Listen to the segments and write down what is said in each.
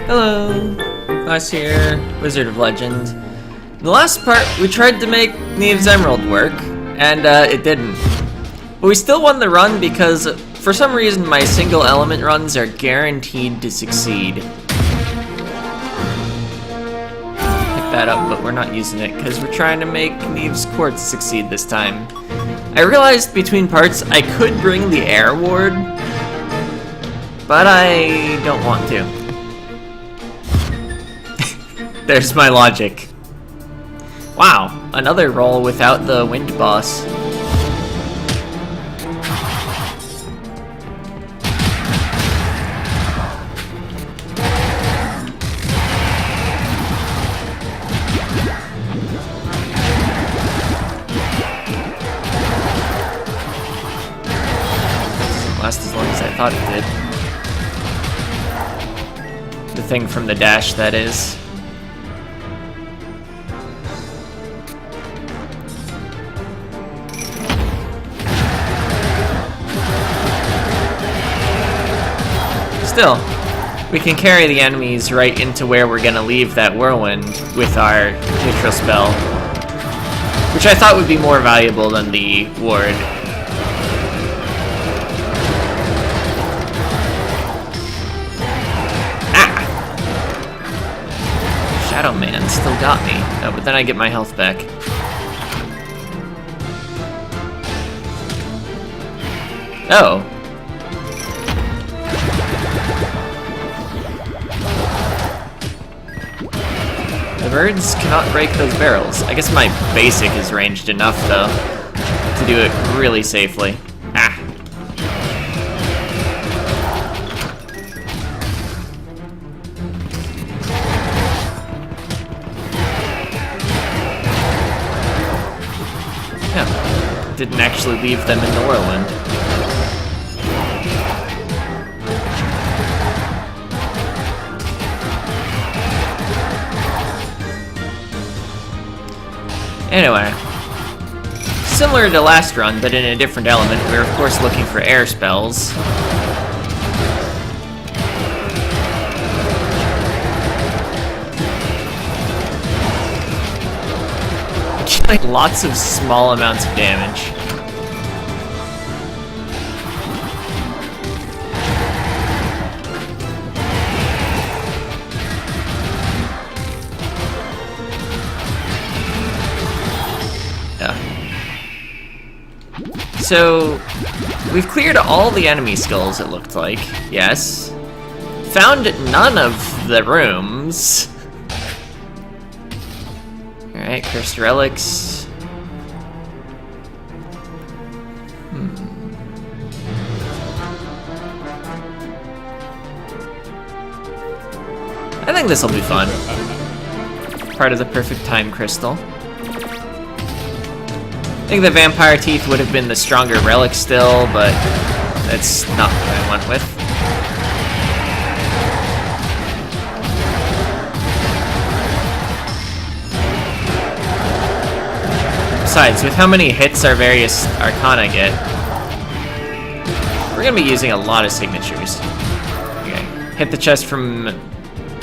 Hello, Glass here, Wizard of Legend. In the last part, we tried to make Neve's Emerald work, and it didn't. But we still won the run because, for some reason, my single element runs are guaranteed to succeed. Pick that up, but we're not using it because we're trying to make Neve's Quartz succeed this time. I realized between parts I could bring the air ward, but I don't want to. There's my logic. Wow, another roll without the wind boss. Last as long as I thought it did. The thing from the dash, that is. Still, we can carry the enemies right into where we're gonna leave that whirlwind with our neutral spell, which I thought would be more valuable than the ward. Ah! Shadow Man still got me. Oh, but then I get my health back. Oh. The birds cannot break those barrels. I guess my basic is ranged enough, though, to do it really safely. Ah. Yeah. Didn't actually leave them in the whirlwind. Anyway, similar to last run, but in a different element, we're of course looking for air spells. Like lots of small amounts of damage. So, we've cleared all the enemy skulls, it looked like. Yes. Found none of the rooms. Alright, cursed relics. I think this will be fun. Part of the perfect time crystal. I think the vampire teeth would have been the stronger relic still, but that's not what I went with. Besides, with how many hits our various arcana get, we're gonna be using a lot of signatures. Okay, hit the chest from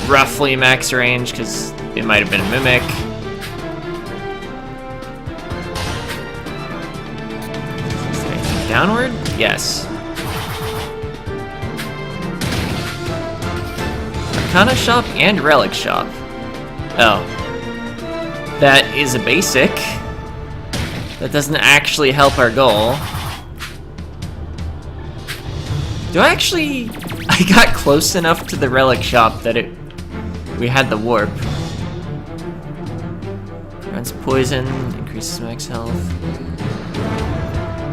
roughly max range, because it might have been a mimic. Downward? Yes. Arcana shop and relic shop. Oh. That is a basic. That doesn't actually help our goal. Do I actually... I got close enough to the relic shop that we had the warp. Prevents poison, increases max health.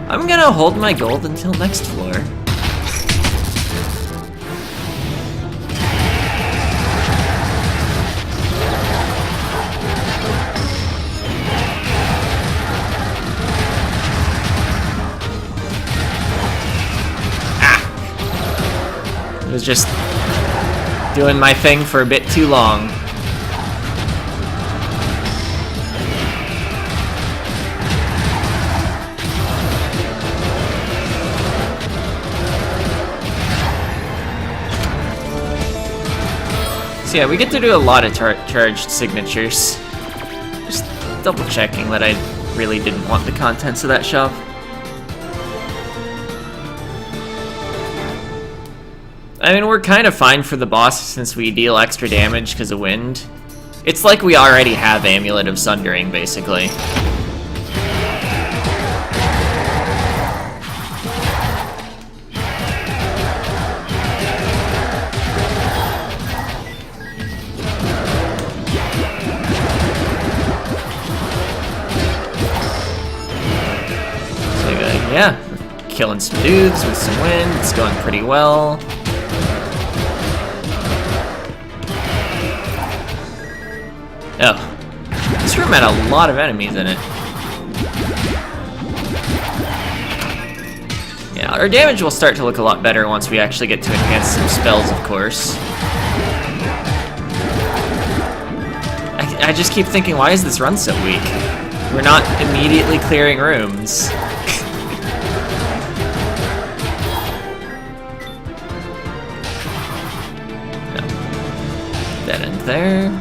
I'm gonna hold my gold until next floor. Ah! I was just doing my thing for a bit too long. So yeah, we get to do a lot of charged signatures. Just double checking that I really didn't want the contents of that shop. I mean, we're kind of fine for the boss since we deal extra damage because of wind. It's like we already have Amulet of Sundering, basically. Yeah, we're killing some dudes with some wind. It's going pretty well. Oh, this room had a lot of enemies in it. Yeah, our damage will start to look a lot better once we actually get to enhance some spells, of course. I just keep thinking, why is this run so weak? We're not immediately clearing rooms. Dead end there.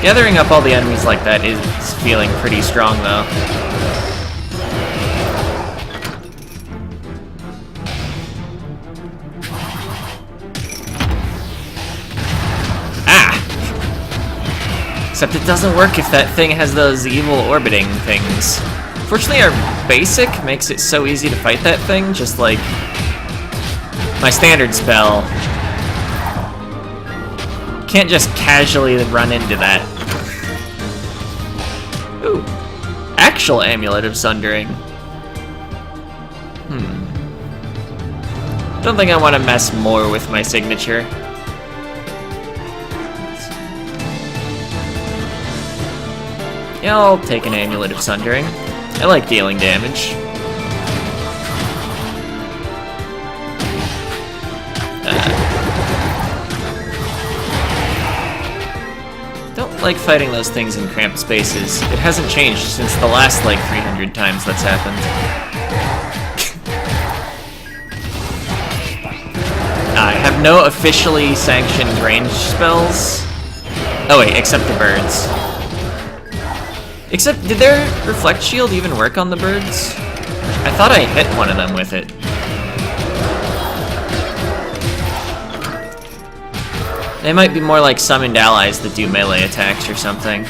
Gathering up all the enemies like that is feeling pretty strong, though. Except it doesn't work if that thing has those evil orbiting things. Fortunately, our basic makes it so easy to fight that thing, just like my standard spell. Can't just casually run into that. Ooh. Actual Amulet of Sundering. Don't think I want to mess more with my signature. Yeah, I'll take an Amulet of Sundering. I like dealing damage. Don't like fighting those things in cramped spaces. It hasn't changed since the last, like, 300 times that's happened. I have no officially sanctioned range spells. Oh wait, except the birds. Except, did their Reflect Shield even work on the birds? I thought I hit one of them with it. They might be more like summoned allies that do melee attacks or something.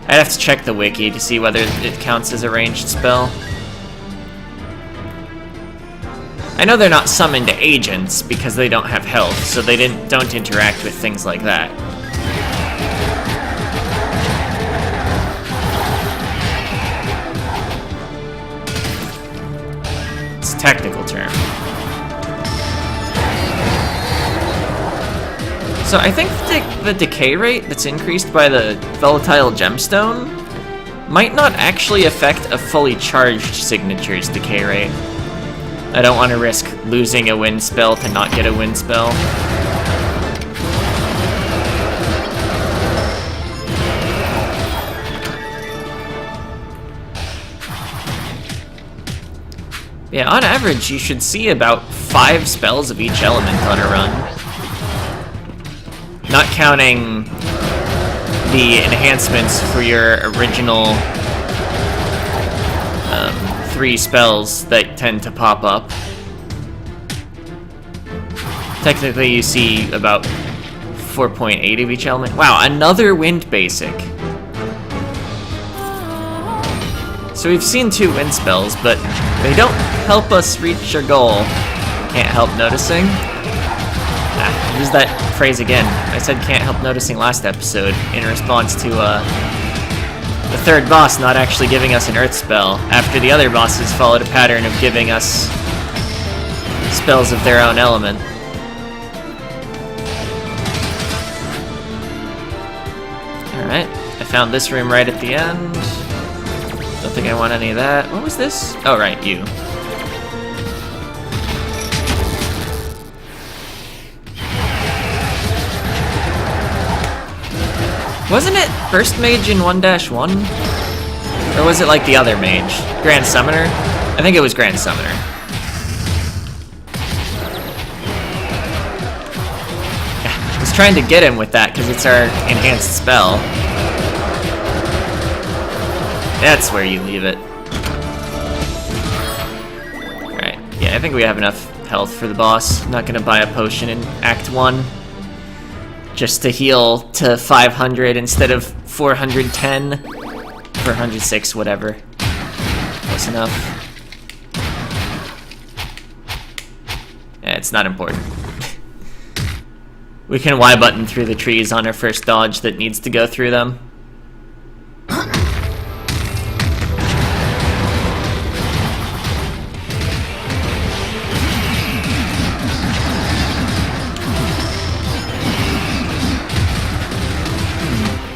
I'd have to check the wiki to see whether it counts as a ranged spell. I know they're not summoned agents because they don't have health, so they don't interact with things like that. It's a technical term. So I think the decay rate that's increased by the volatile gemstone might not actually affect a fully charged signature's decay rate. I don't want to risk losing a wind spell to not get a wind spell. Yeah, on average, you should see about 5 spells of each element on a run. Not counting the enhancements for your original 3 spells that tend to pop up. Technically, you see about 4.8 of each element. Wow, another wind basic. So we've seen 2 wind spells, but they don't help us reach our goal. Can't help noticing. Use that phrase again. I said can't help noticing last episode in response to the third boss not actually giving us an earth spell after the other bosses followed a pattern of giving us spells of their own element. Alright, I found this room right at the end. Don't think I want any of that. What was this? Oh, right, you. Wasn't it Burst Mage in 1-1? Or was it like the other mage? Grand Summoner? I think it was Grand Summoner. I was trying to get him with that because it's our enhanced spell. That's where you leave it. Alright, yeah, I think we have enough health for the boss. I'm not gonna buy a potion in Act 1. Just to heal to 500 instead of 410. 406, whatever. Close enough. Yeah, it's not important. We can Y button through the trees on our first dodge that needs to go through them.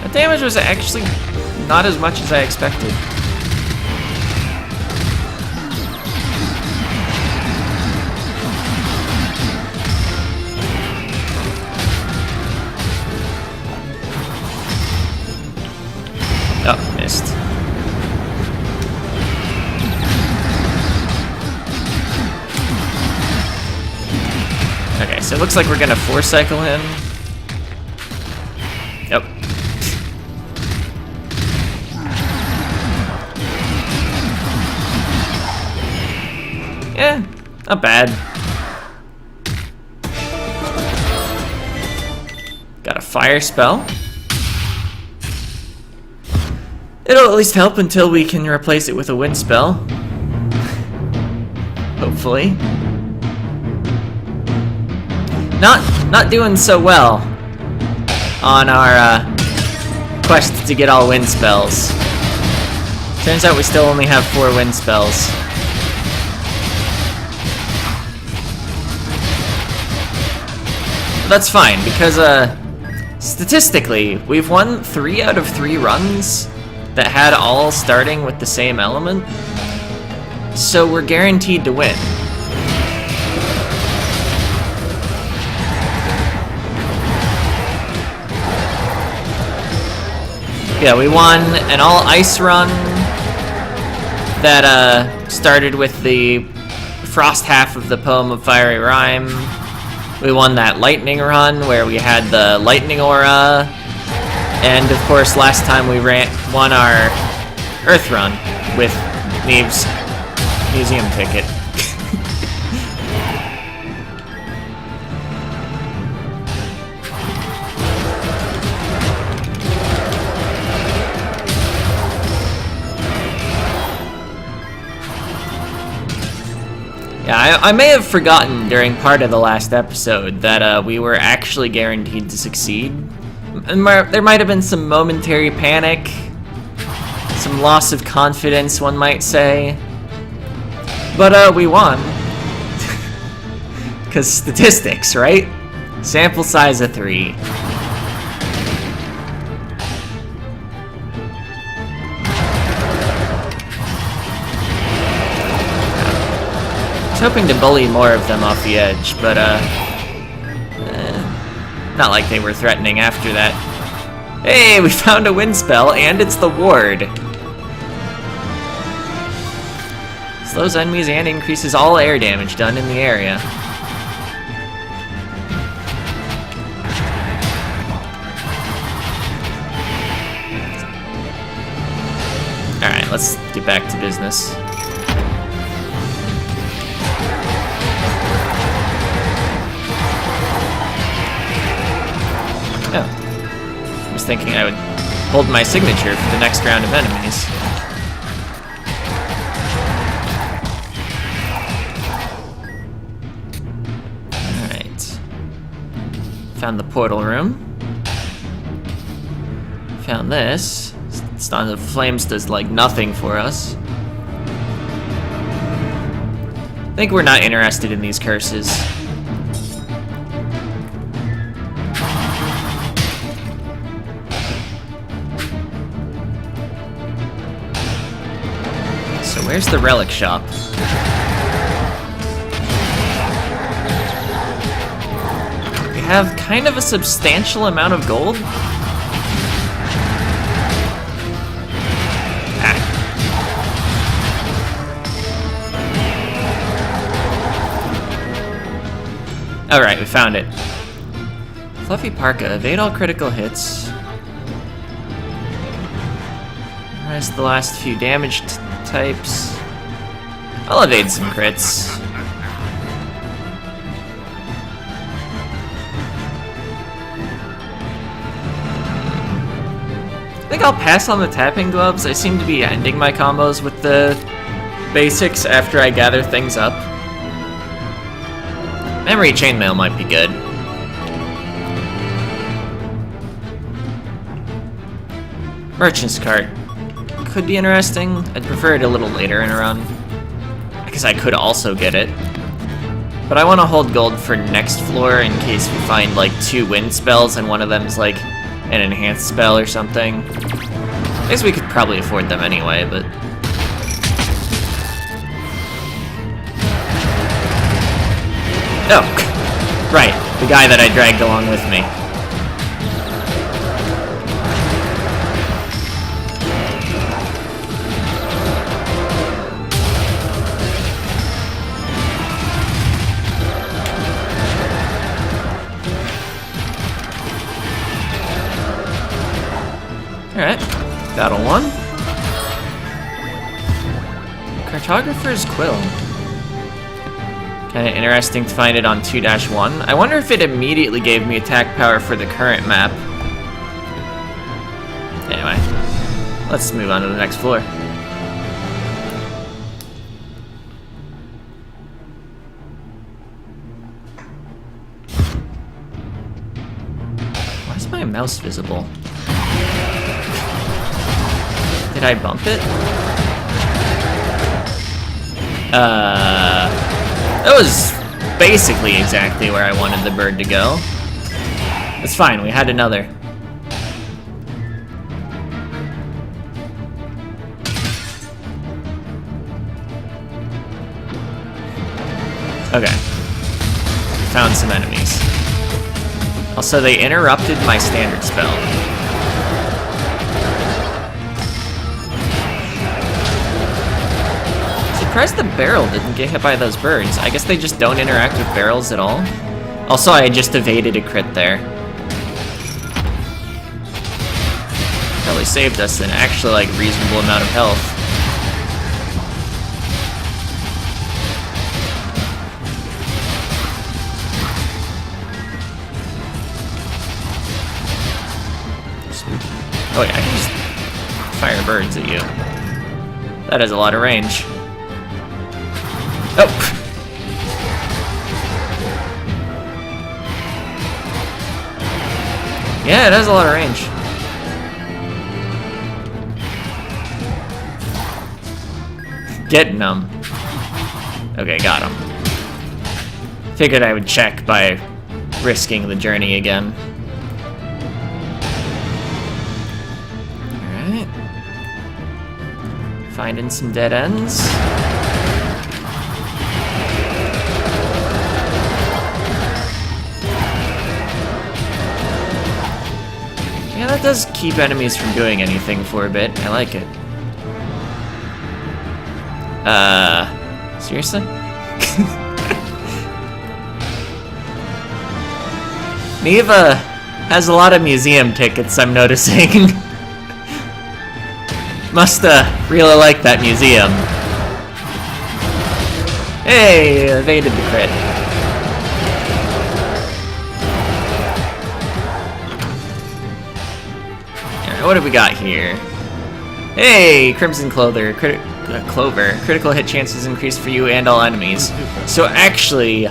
That damage was actually not as much as I expected. Oh, missed. Okay, so it looks like we're gonna force cycle him. Yep. Yeah, not bad. Got a fire spell. It'll at least help until we can replace it with a wind spell. Hopefully. Not doing so well on our quest to get all wind spells. Turns out we still only have 4 wind spells. That's fine, because statistically, we've won 3 out of 3 runs that had all starting with the same element, so we're guaranteed to win. Yeah, we won an all ice run that started with the frost half of the poem of Fiery Rhyme. We won that lightning run where we had the lightning aura. And of course, last time we won our Earth run with Neve's museum ticket. Yeah, I may have forgotten during part of the last episode that we were actually guaranteed to succeed. There might have been some momentary panic, some loss of confidence, one might say. But we won. Because statistics, right? Sample size of 3. I was hoping to bully more of them off the edge, but not like they were threatening after that. Hey, we found a wind spell, and it's the ward. Slows enemies and increases all air damage done in the area. Alright, let's get back to business. Oh. I was thinking I would hold my signature for the next round of enemies. Alright. Found the portal room. Found this. Stone of Flames does like nothing for us. I think we're not interested in these curses. So where's the relic shop? We have kind of a substantial amount of gold. Alright, we found it. Fluffy Parka, evade all critical hits. Rest the last few damage types. I'll evade some crits. I think I'll pass on the tapping gloves. I seem to be ending my combos with the basics after I gather things up. Memory chainmail might be good. Merchant's cart could be interesting. I'd prefer it a little later in a run. I guess I could also get it. But I want to hold gold for next floor in case we find like 2 wind spells and one of them's like an enhanced spell or something. I guess we could probably afford them anyway, but... Oh, right, the guy that I dragged along with me. Alright, battle 1. Cartographer's Quill. Kinda interesting to find it on 2-1. I wonder if it immediately gave me attack power for the current map. Anyway, let's move on to the next floor. Why is my mouse visible? Did I bump it? That was basically exactly where I wanted the bird to go. It's fine, we had another. Okay. Found some enemies. Also, they interrupted my standard spell. Surprised the barrel didn't get hit by those birds. I guess they just don't interact with barrels at all. Also, I just evaded a crit there. Probably saved us an actually like reasonable amount of health. Oh yeah, I can just fire birds at you. That has a lot of range. Oh! Yeah, it has a lot of range. Getting them. Okay, got him. Figured I would check by risking the journey again. Alright. Finding some dead ends. Yeah, that does keep enemies from doing anything for a bit. I like it. Seriously? Neve has a lot of museum tickets, I'm noticing. Must really like that museum. Hey, evaded the crit. What do we got here? Hey, Crimson Clover. Critical hit chances increased for you and all enemies. So actually,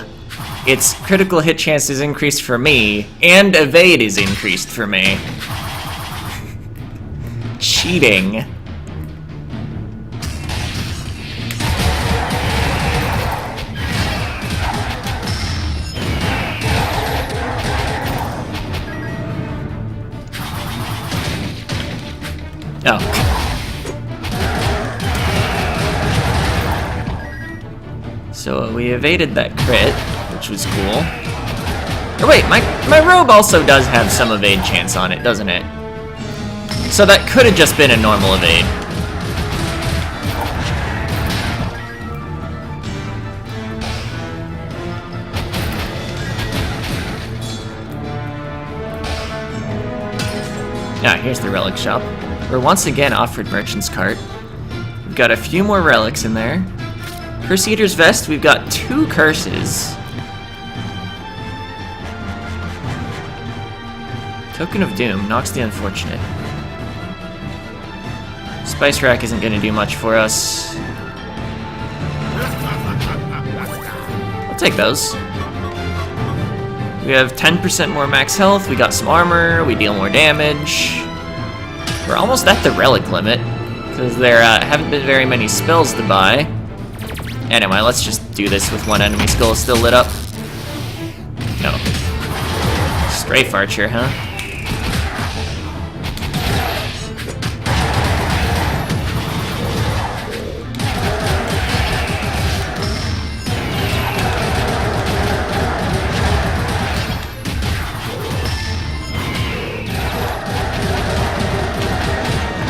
its critical hit chances increased for me, and evade is increased for me. Cheating. Oh. So we evaded that crit, which was cool. Oh wait, my robe also does have some evade chance on it, doesn't it? So that could have just been a normal evade. Ah, here's the relic shop. We're once again offered Merchant's Cart. We've got a few more relics in there. Curse Eater's Vest, we've got 2 curses. Token of Doom, knocks the unfortunate. Spice Rack isn't going to do much for us. I'll take those. We have 10% more max health, we got some armor, we deal more damage. We're almost at the relic limit, because there haven't been very many spells to buy. Anyway, let's just do this with one enemy skull still lit up. No. Strafe Archer, huh?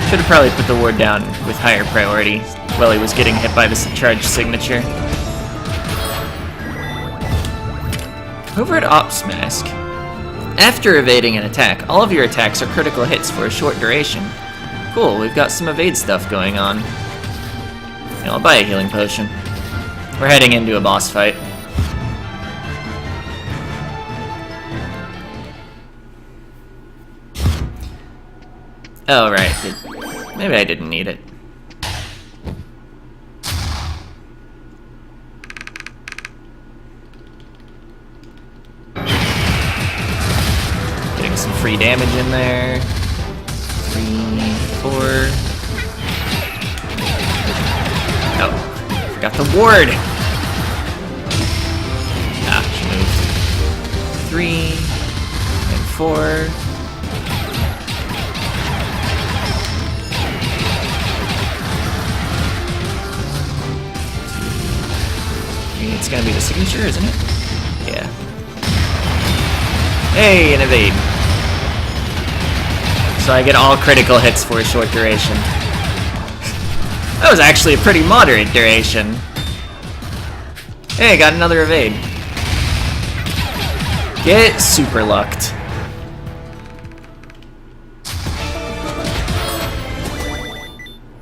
Should have probably put the ward down with higher priority while he was getting hit by this charged signature. Over at Ops Mask. After evading an attack, all of your attacks are critical hits for a short duration. Cool, we've got some evade stuff going on. Yeah, I'll buy a healing potion. We're heading into a boss fight. Oh, right. Maybe I didn't need it. Getting some free damage in there. 3, 4. Oh, forgot the ward. Ah, she moved. 3 and 4. It's gonna be the signature, isn't it? Yeah. Hey, an evade. So I get all critical hits for a short duration. That was actually a pretty moderate duration. Hey, got another evade. Get super lucked.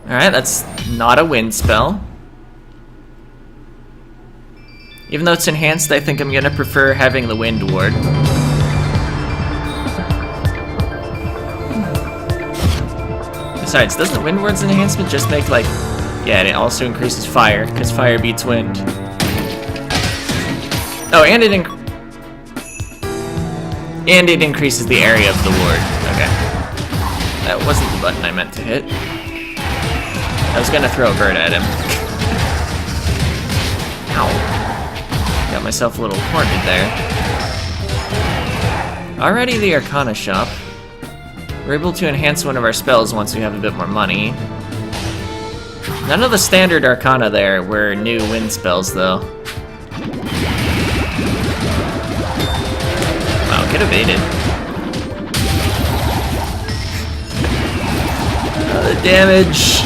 Alright, that's not a wind spell. Even though it's enhanced, I think I'm gonna prefer having the wind ward. Besides, doesn't the wind ward's enhancement just make like... Yeah, it also increases fire, because fire beats wind. Oh, and it increases the area of the ward. Okay. That wasn't the button I meant to hit. I was gonna throw a bird at him. Ow. Got myself a little cornered there. Already the Arcana shop. We're able to enhance one of our spells once we have a bit more money. None of the standard Arcana there were new wind spells, though. Wow, get evaded. The damage.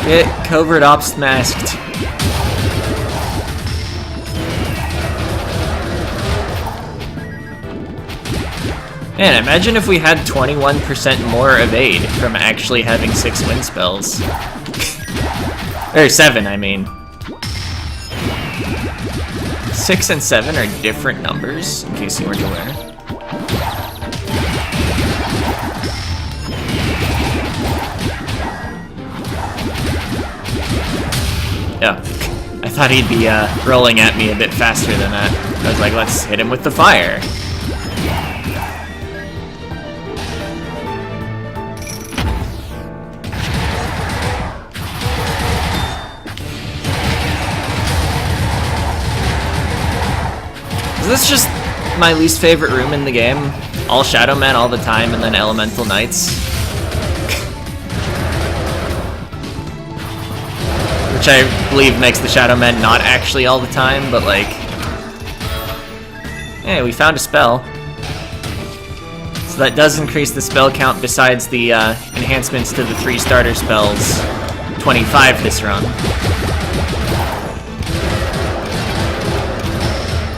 Get covert ops masked. Man, imagine if we had 21% more evade from actually having 6 wind spells. Or 7, I mean. 6 and 7 are different numbers, in case you weren't aware. Yeah, I thought he'd be rolling at me a bit faster than that. I was like, let's hit him with the fire. This is just my least favorite room in the game. All Shadow Men all the time, and then Elemental Knights. Which I believe makes the Shadow Men not actually all the time, but like... Hey, we found a spell. So that does increase the spell count besides the enhancements to the 3 starter spells. 25 this run.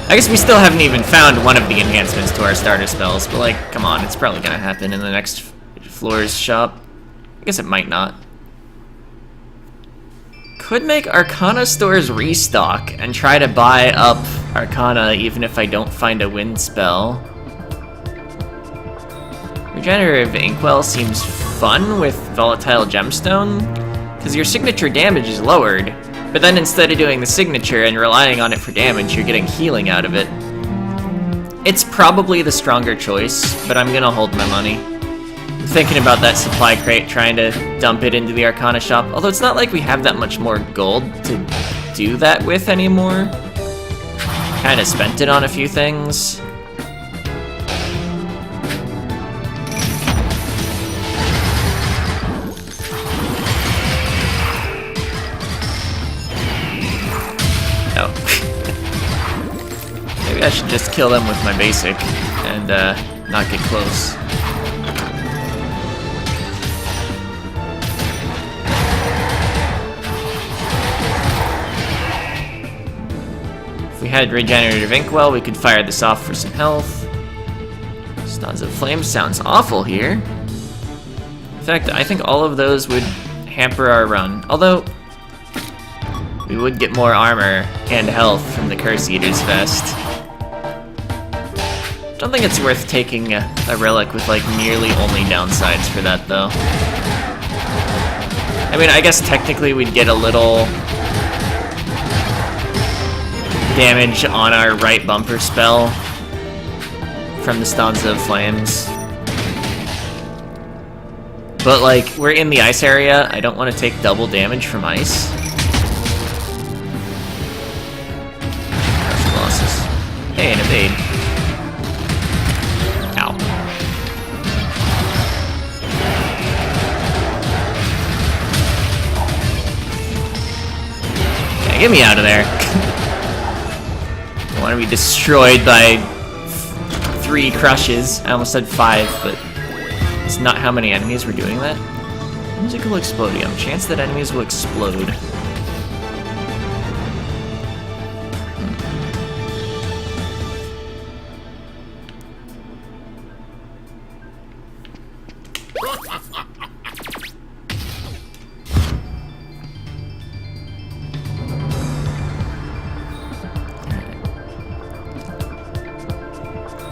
I guess we still haven't even found one of the enhancements to our starter spells, but like, come on, it's probably gonna happen in the next floor's shop. I guess it might not. Could make Arcana stores restock and try to buy up Arcana even if I don't find a wind spell. Regenerative Inkwell seems fun with Volatile Gemstone, because your signature damage is lowered, but then instead of doing the signature and relying on it for damage, you're getting healing out of it. It's probably the stronger choice, but I'm gonna hold my money. I'm thinking about that supply crate, trying to dump it into the Arcana shop, although it's not like we have that much more gold to do that with anymore. Kinda spent it on a few things. Oh. Maybe I should just kill them with my basic and not get close. If we had Regenerative Inkwell, we could fire this off for some health. Stones of Flame sounds awful here. In fact, I think all of those would hamper our run. Although, we would get more armor and health from the Curse Eater's Vest. Don't think it's worth taking a relic with like nearly only downsides for that though. I mean, I guess technically we'd get a little damage on our right bumper spell from the Stanza of Flames. But like, we're in the ice area, I don't want to take double damage from ice. Colossus. Hey, an evade. Ow. Okay, get me out of there. I want to be destroyed by 3 crushes. I almost said 5, but it's not how many enemies were doing that. Musical Explodium. Chance that enemies will explode.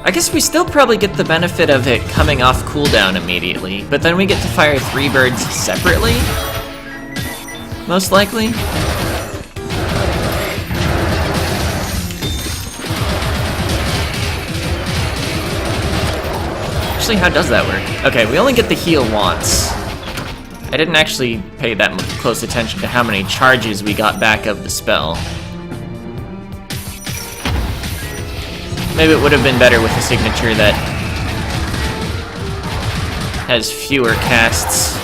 I guess we still probably get the benefit of it coming off cooldown immediately, but then we get to fire 3 birds separately? Most likely? Actually, how does that work? Okay, we only get the heal once. I didn't actually pay that much close attention to how many charges we got back of the spell. Maybe it would have been better with a signature that has fewer casts.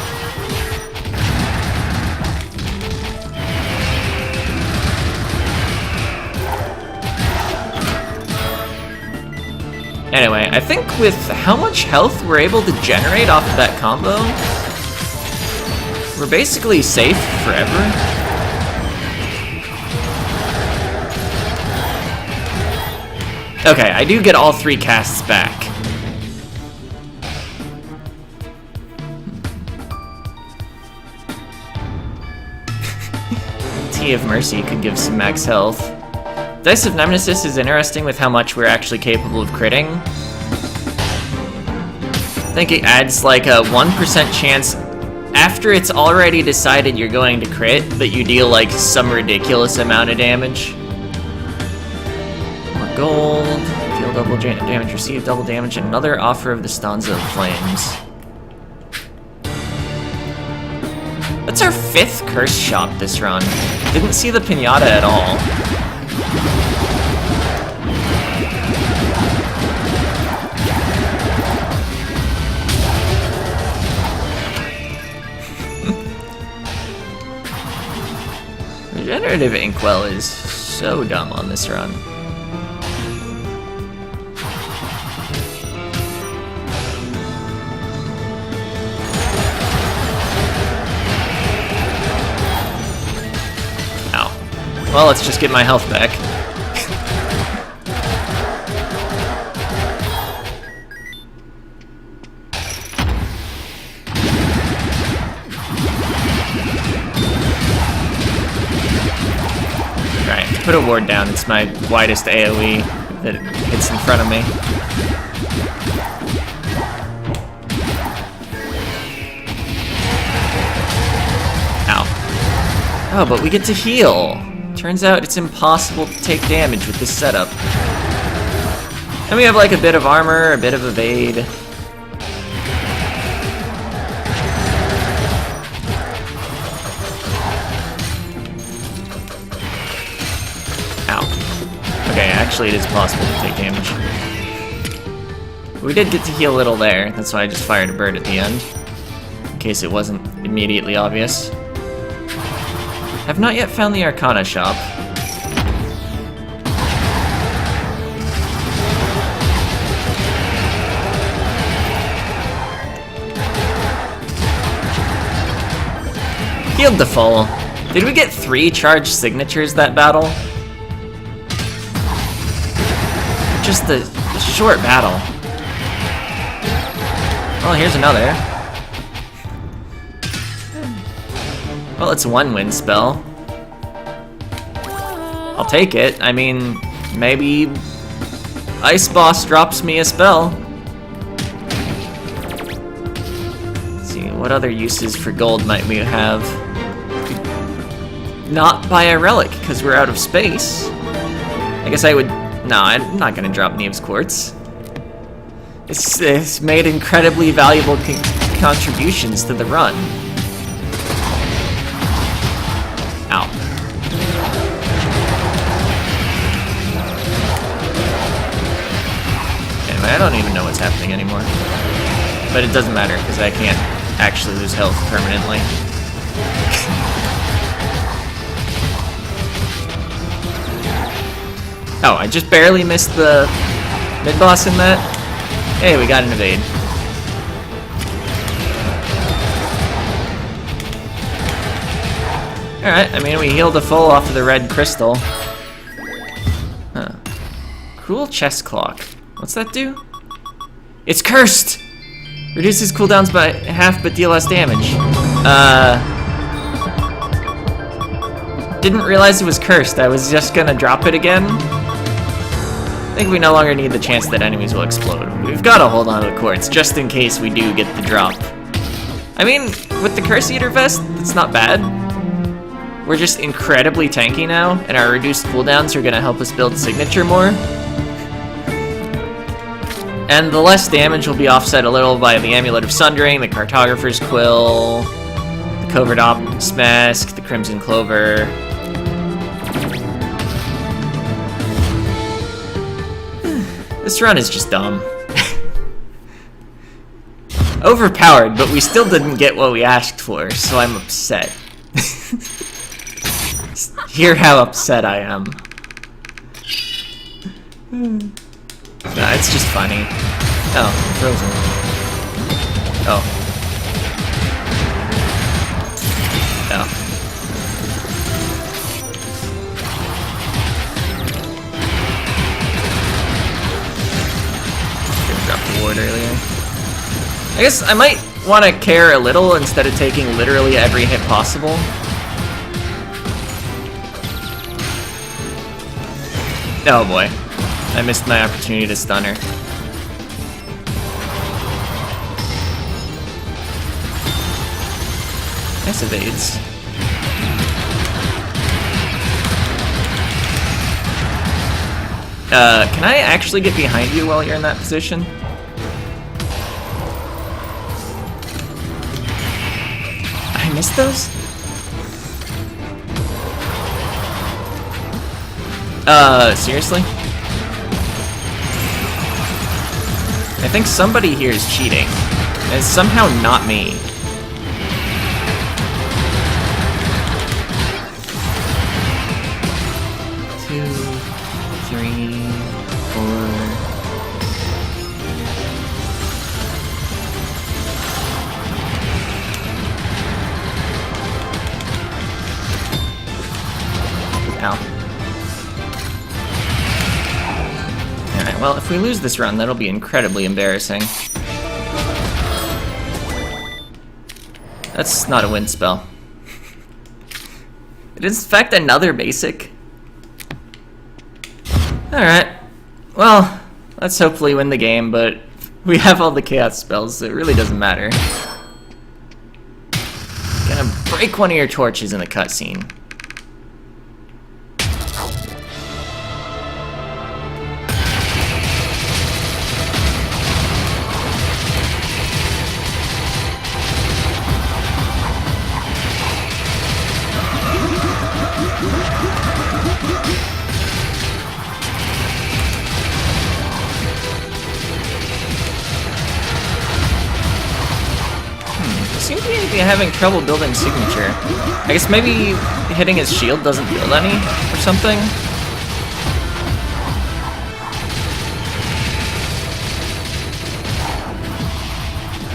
Anyway, I think with how much health we're able to generate off of that combo, we're basically safe forever. Okay, I do get all 3 casts back. Tea of Mercy could give some max health. Dice of Nemesis is interesting with how much we're actually capable of critting. I think it adds like a 1% chance after it's already decided you're going to crit, but you deal like some ridiculous amount of damage. Gold, deal double damage, receive double damage, and another offer of the Stanza of Flames. That's our 5th curse shop this run. Didn't see the pinata at all. Regenerative Inkwell is so dumb on this run. Well, let's just get my health back. put a ward down. It's my widest AoE that hits in front of me. Ow. Oh, but we get to heal. Turns out it's impossible to take damage with this setup. And we have like a bit of armor, a bit of evade. Ow. Okay, actually it is possible to take damage. We did get to heal a little there, that's why I just fired a bird at the end. In case it wasn't immediately obvious. Have not yet found the Arcana shop. Healed the full. Did we get 3 charged signatures that battle? Just a short battle. Well, here's another. Well, it's a 1-win spell. I'll take it. I mean, maybe Ice Boss drops me a spell. Let's see, what other uses for gold might we have? Not buy a relic, because we're out of space. I guess I would... No, I'm not going to drop Neve's Quartz. It's made incredibly valuable contributions to the run. Ow. Anyway, I don't even know what's happening anymore. But it doesn't matter, because I can't actually lose health permanently. Oh, I just barely missed the mid-boss in that. Hey, we got an evade. Alright, I mean, we healed a full off of the red crystal. Huh. Cruel chest clock. What's that do? It's cursed! Reduces cooldowns by half but deal less damage. Didn't realize it was cursed. I was just gonna drop it again. I think we no longer need the chance that enemies will explode. We've got to hold on to the quartz, just in case we do get the drop. I mean, with the Curse Eater Vest, it's not bad. We're just incredibly tanky now, and our reduced cooldowns are going to help us build Signature more. And the less damage will be offset a little by the Amulet of Sundering, the Cartographer's Quill, the Covert Ops Mask, the Crimson Clover. This run is just dumb. Overpowered, but we still didn't get what we asked for, so I'm upset. Hear how upset I am. Nah, it's just funny. Oh, frozen. Oh. Oh. Ward earlier. I guess I might want to care a little instead of taking literally every hit possible. Oh boy. I missed my opportunity to stun her. Nice evades. Can I actually get behind you while you're in that position? I missed those? Seriously? I think somebody here is cheating. And it's somehow not me. Well, if we lose this run, that'll be incredibly embarrassing. That's not a win spell. It is, in fact, another basic. Alright. Well, let's hopefully win the game, but we have all the chaos spells, so it really doesn't matter. Gonna break one of your torches in the cutscene. Seem to be having trouble building signature. I guess maybe hitting his shield doesn't build any or something.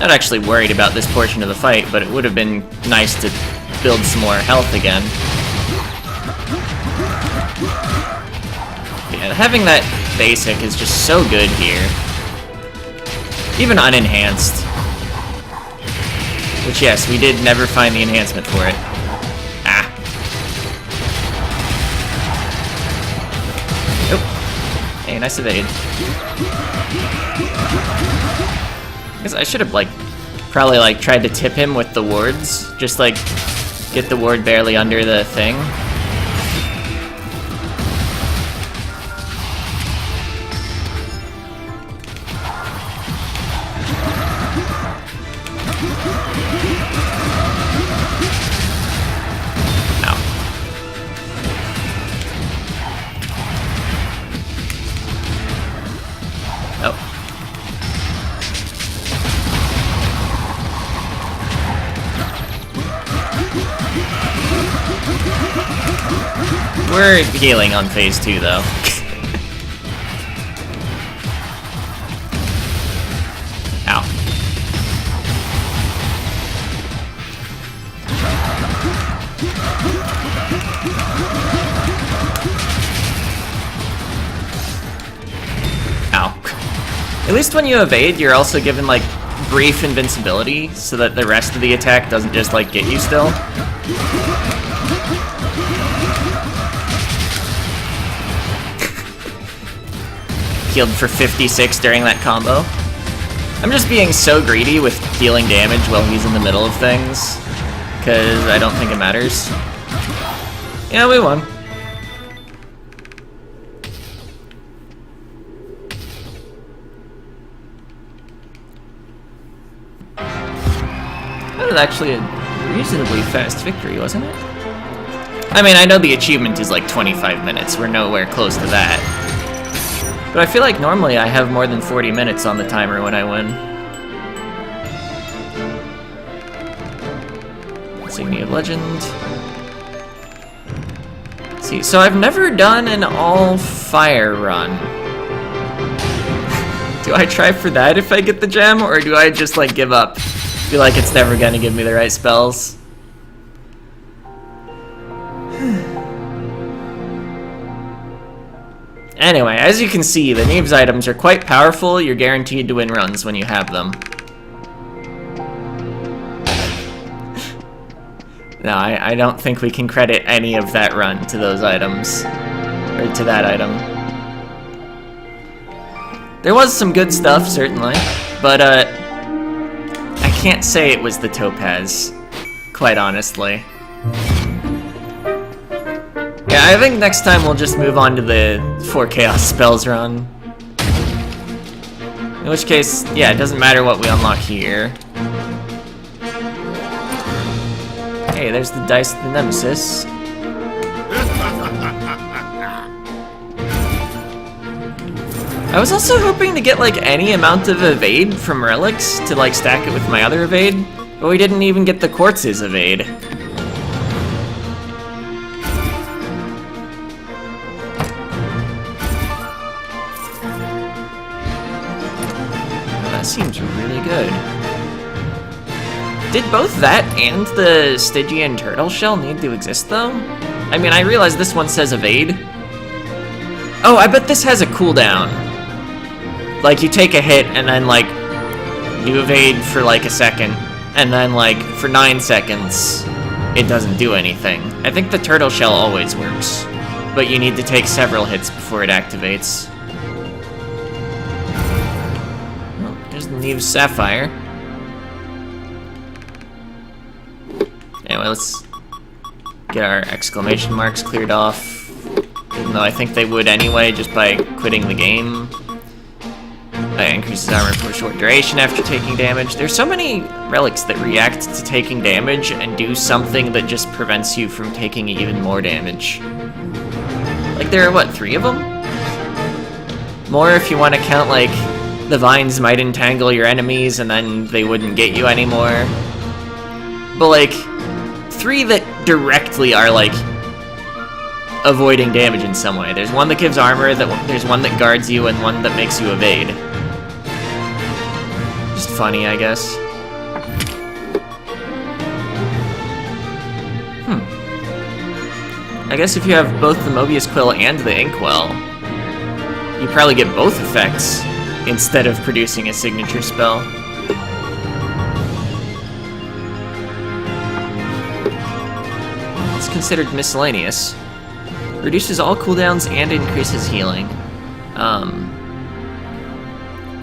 Not actually worried about this portion of the fight, but it would have been nice to build some more health again. Yeah, having that basic is just so good here. Even unenhanced. Which, yes, we did never find the enhancement for it. Ah. Nope. Hey, nice evade. I guess I should have, probably, tried to tip him with the wards. Just, get the ward barely under the thing. We're healing on phase 2, though. Ow. Ow. At least when you evade, you're also given, brief invincibility, so that the rest of the attack doesn't just, get you still. Healed for 56 during that combo. I'm just being so greedy with dealing damage while he's in the middle of things, because I don't think it matters. Yeah, we won. That was actually a reasonably fast victory, wasn't it? I mean, I know the achievement is 25 minutes. We're nowhere close to that. But I feel like normally I have more than 40 minutes on the timer when I win. Insignia of Legend. Let's see, so I've never done an all-fire run. Do I try for that if I get the gem, or do I just, give up? Feel like it's never gonna give me the right spells. Anyway, as you can see, the Neve's items are quite powerful. You're guaranteed to win runs when you have them. No, I don't think we can credit any of that run to those items. Or to that item. There was some good stuff, certainly. But, I can't say it was the topaz. Quite honestly. Yeah, I think next time we'll just move on to the 4 Chaos Spells run. In which case, yeah, it doesn't matter what we unlock here. Hey, there's the dice of the Nemesis. I was also hoping to get, any amount of evade from relics to, stack it with my other evade, but we didn't even get the Quartz's evade. Seems really good. Did both that and the Stygian turtle shell need to exist, though? I mean, I realize this one says evade. Oh, I bet this has a cooldown. You take a hit, and then, you evade for, a second, and then, for 9 seconds, it doesn't do anything. I think the turtle shell always works. but you need to take several hits before it activates. Well, there's Neve's Sapphire. Anyway, let's get our exclamation marks cleared off. Even though I think they would anyway, just by quitting the game. Increases armor for a short duration after taking damage. There's so many relics that react to taking damage and do something that just prevents you from taking even more damage. Like, there are, what, 3 of them? More if you want to count, like, the vines might entangle your enemies and then they wouldn't get you anymore. But, like, 3 that directly are, like, avoiding damage in some way. There's one that gives armor, there's one that guards you, and one that makes you evade. Just funny, I guess. I guess if you have both the Mobius Quill and the Inkwell, you probably get both effects instead of producing a signature spell. It's considered miscellaneous. Reduces all cooldowns and increases healing.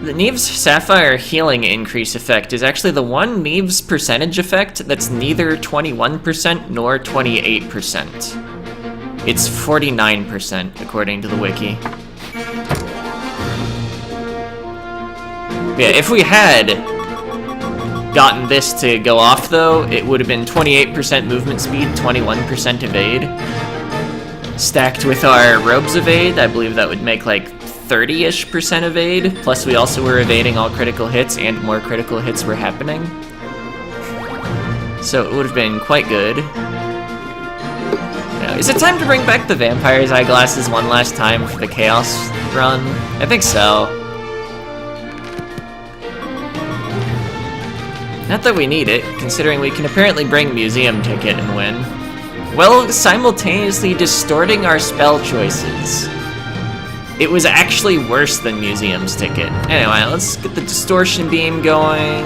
The Neve's Sapphire healing increase effect is actually the one Neve's percentage effect that's neither 21% nor 28%. It's 49% according to the wiki. Yeah, if we had gotten this to go off though, it would have been 28% movement speed, 21% evade. Stacked with our Robe's evade, I believe that would make like 30-ish% evade, plus we also were evading all critical hits and more critical hits were happening. So it would have been quite good. Now, is it time to bring back the Vampire's Eyeglasses one last time for the Chaos run? I think so. Not that we need it, considering we can apparently bring Museum Ticket and win. While simultaneously distorting our spell choices. It was actually worse than Museum's Ticket. Anyway, let's get the Distortion Beam going.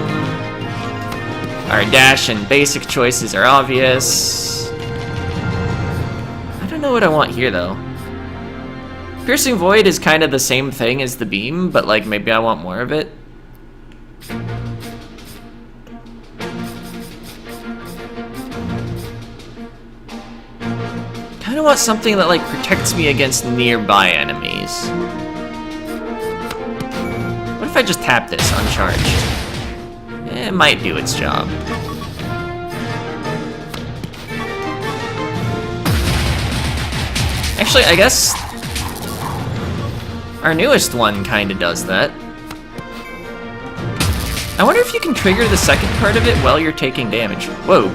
Our dash and basic choices are obvious. I don't know what I want here, though. Piercing Void is kind of the same thing as the beam, but like maybe I want more of it. I want something that like protects me against nearby enemies. What if I just tap this uncharged? It might do its job. Actually, I guess our newest one kind of does that. I wonder if you can trigger the second part of it while you're taking damage. Whoa.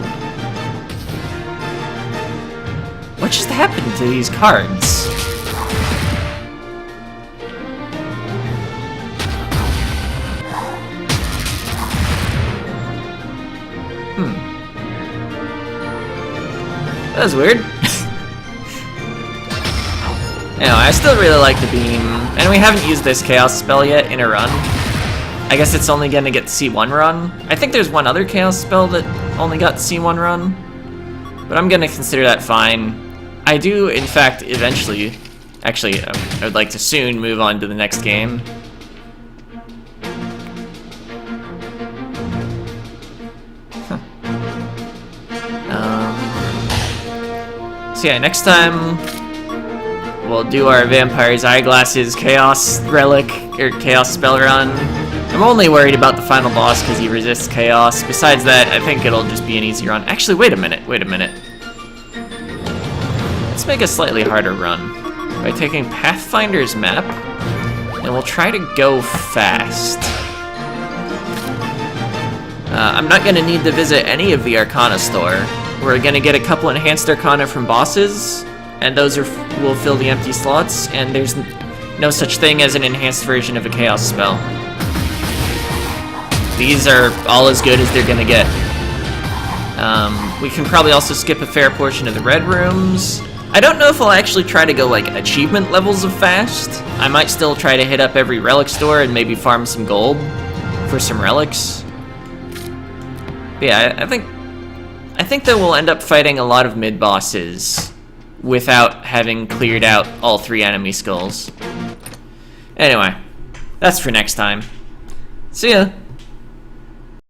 What just happened to these cards? That was weird. Anyway, I still really like the beam, and we haven't used this Chaos spell yet in a run. I guess it's only gonna get C1 run. I think there's one other Chaos spell that only got C1 run, but I'm gonna consider that fine. I do, in fact, eventually, actually, I would like to soon move on to the next game. So yeah, next time we'll do our Vampire's Eyeglasses Chaos Relic, or Chaos Spell Run. I'm only worried about the final boss because he resists Chaos. Besides that, I think it'll just be an easy run. Actually, wait a minute. Let's make a slightly harder run by taking Pathfinder's map, and we'll try to go fast. I'm not going to need to visit any of the Arcana store. We're going to get a couple enhanced Arcana from bosses, and those will fill the empty slots, and there's no such thing as an enhanced version of a Chaos spell. These are all as good as they're going to get. We can probably also skip a fair portion of the red rooms. I don't know if I'll actually try to go like achievement levels of fast. I might still try to hit up every relic store and maybe farm some gold for some relics. But yeah, I think that we'll end up fighting a lot of mid-bosses without having cleared out all 3 enemy skulls. Anyway, that's for next time. See ya!